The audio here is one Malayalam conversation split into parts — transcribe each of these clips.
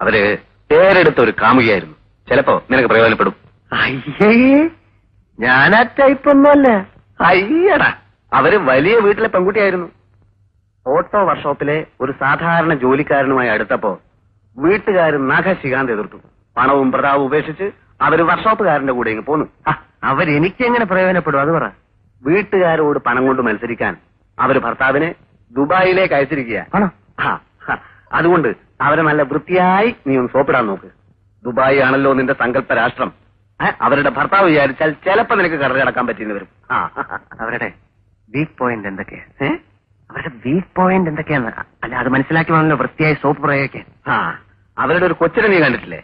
അവര് പേരെടുത്ത ഒരു കാമുകയായിരുന്നു. ചിലപ്പോ നിനക്ക് പ്രയോജനപ്പെടും. അയ്യേ, ഞാനാ ടൈപ്പൊന്നുമല്ല. അയ്യടാ, അവര് വലിയ വീട്ടിലെ പെൺകുട്ടിയായിരുന്നു. ഓട്ടോ വർക്ക്ഷോപ്പിലെ ഒരു സാധാരണ ജോലിക്കാരനുമായി അടുത്തപ്പോ വീട്ടുകാർ നഖശികാന്ത് എതിർത്തു. പണവും പ്രതാവും ഉപേക്ഷിച്ച് അവര് വർക്ക്ഷോപ്പുകാരന്റെ കൂടെ ഇങ്ങ് പോന്നു. അവരെനിക്കെങ്ങനെ പ്രയോജനപ്പെടും അത് പറ. വീട്ടുകാരോട് പണം കൊണ്ട് മത്സരിക്കാൻ അവര് ഭർത്താവിനെ ദുബായിലേക്ക് അയച്ചിരിക്കുക. അതുകൊണ്ട് അവരെ നല്ല വൃത്തിയായി നീ ഒന്ന് സോപ്പിടാൻ നോക്ക്. ദുബായ് ആണല്ലോ നിന്റെ സങ്കല്പ രാഷ്ട്രം. അവരുടെ ഭർത്താവ് വിചാരിച്ചാൽ ചിലപ്പോ നിനക്ക് കടൽ കടക്കാൻ പറ്റിയെന്ന് വരും. അവരുടെ വീക്ക് പോയിന്റ് എന്തൊക്കെയാ? അവരുടെ വീക്ക് പോയിന്റ് എന്തൊക്കെയാന്ന് അല്ല അത് മനസ്സിലാക്കി വേണമല്ലോ വൃത്തിയായി സോപ്പ് പ്രയോഗിക്കാൻ. അവരുടെ ഒരു കൊച്ചിനെ നീ കണ്ടിട്ടില്ലേ?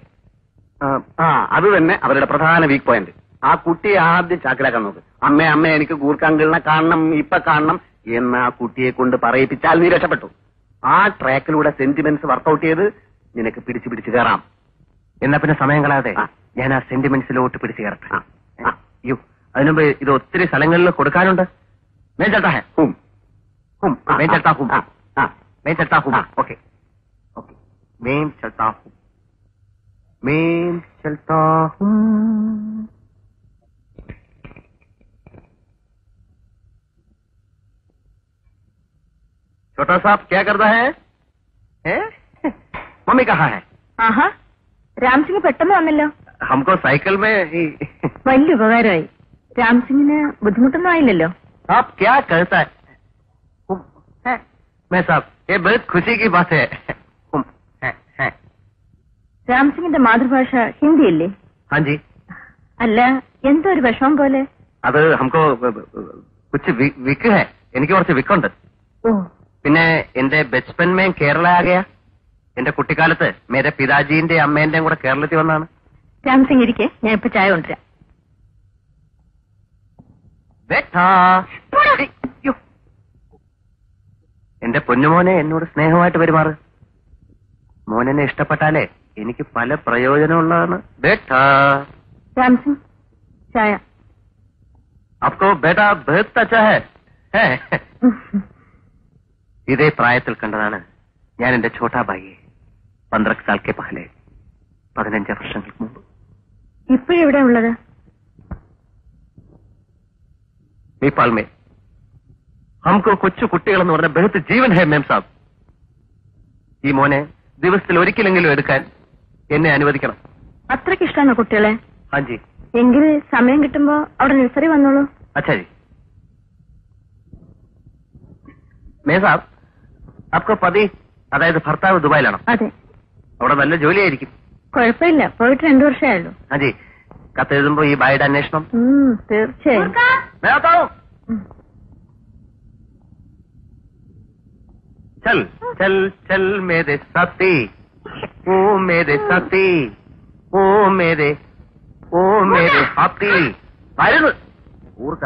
അത് തന്നെ അവരുടെ പ്രധാന വീക്ക് പോയിന്റ്. ആ കുട്ടിയെ ആദ്യം ചാക്കിലാക്കാൻ നോക്ക്. അമ്മ എനിക്ക് ഗൂർഖാങ്കിളിനെ കാണണം, ഇപ്പൊ കാണണം എന്ന് ആ കുട്ടിയെ കൊണ്ട് പറയിപ്പിച്ചാൽ നീ രക്ഷപ്പെട്ടു. ആ ട്രാക്കിലൂടെ സെന്റിമെന്റ്സ് വർക്കൗട്ട് ചെയ്ത് നിനക്ക് പിടിച്ചു കയറാം. എന്നാ പിന്നെ സമയം കളയാതെ ഞാൻ ആ സെന്റിമെന്റ്സിലോട്ട് പിടിച്ചു കയറട്ടെ. അയ്യോ, അതിനുമ്പ് ഇത് ഒത്തിരി സ്ഥലങ്ങളിൽ കൊടുക്കാനുണ്ട്. मैं चलता है मैं चलता हूँ मैं चलता हूँ ओके ओके मैं चलता हूँ छोटा साहब क्या करता है? मम्मी कहाँ है? ആഹാ, രാംസിംഗ് പെട്ടെന്ന് വന്നല്ലോ. हमको साइकिल में ही വലിയ ഉപകാരമായി. രാംസിംഗിന് ബുദ്ധിമുട്ടൊന്നും ആയില്ലല്ലോ. आप क्या कहता है? मैं साहब ये बहुत खुशी की बात है. രാംസിംഗിന്റെ മാതൃഭാഷ ഹിന്ദിയല്ലേ? हाँ जी. അല്ല, എന്തോ ഒരു വിഷമം പോലെ. അത് हमको कुछ വിക്ക് है. എനിക്ക് കുറച്ച് വിക്കുണ്ട്. ഓ, പിന്നെ എന്റെ ബച്പൻ മേ കേരള ആകയ. എന്റെ കുട്ടിക്കാലത്ത് മേരെ പിതാജീന്റെ അമ്മേന്റെയും കൂടെ കേരളത്തിൽ വന്നാണ്. രാംസിംഗ് ഇരിക്കെ, ഞാൻ ഇപ്പൊ ചായ കൊണ്ടുവരാം. എന്റെ പൊന്നുമോനെ എന്നോട് സ്നേഹമായിട്ട് പെരുമാറ്. മോനെന്നെ ഇഷ്ടപ്പെട്ടാലേ എനിക്ക് പല പ്രയോജനമുള്ളതാണ്. രാംസിംഗ് ചായ. അപ്പോ ബേട്ടാ ബഹുത് അച്ഛാ ഹൈ. ഇതേ പ്രായത്തിൽ കണ്ടതാണ് ഞാൻ എന്റെ ഛോട്ടാ ഭായിയെ 15 സാൽക്കെ പഹലെ, 15 വർഷങ്ങൾക്ക് മുമ്പ്. ഇപ്പോഴെവിടെ ഉള്ളത്? നേപ്പാൾ മേ. हमको കൊച്ചു കുട്ടികളെന്ന് പറഞ്ഞ ബഹുത് ജീവൻ ഹേ മേം സാബ്. ഈ മോനെ ദിവസത്തിൽ ഒരിക്കലെങ്കിലും എടുക്കാൻ എന്നെ അനുവദിക്കണം. അത്രയ്ക്ക് ഇഷ്ടമാണോ കുട്ടികളെ? ഹാജി. എങ്കിൽ സമയം കിട്ടുമ്പോ അവിടെ നഴ്സറി വന്നോളൂ. അച്ഛാ ജി. മേ സാബ് आपको പതി അതായത് ഭർത്താവ് ദുബായിലാണോ? അതെ. അവിടെ നല്ല ജോലിയായിരിക്കും. കുഴപ്പമില്ല, പോയിട്ട് 2 വർഷമായുള്ളൂ. ഹാജി. കത്തെഴുതുമ്പോ ഈ ഭായിയുടെ അന്വേഷണം. തീർച്ചയായും. चल चल चल मेरे साथी, ओ मेरे साथी, ओ मेरे हाथी. ഊർക്ക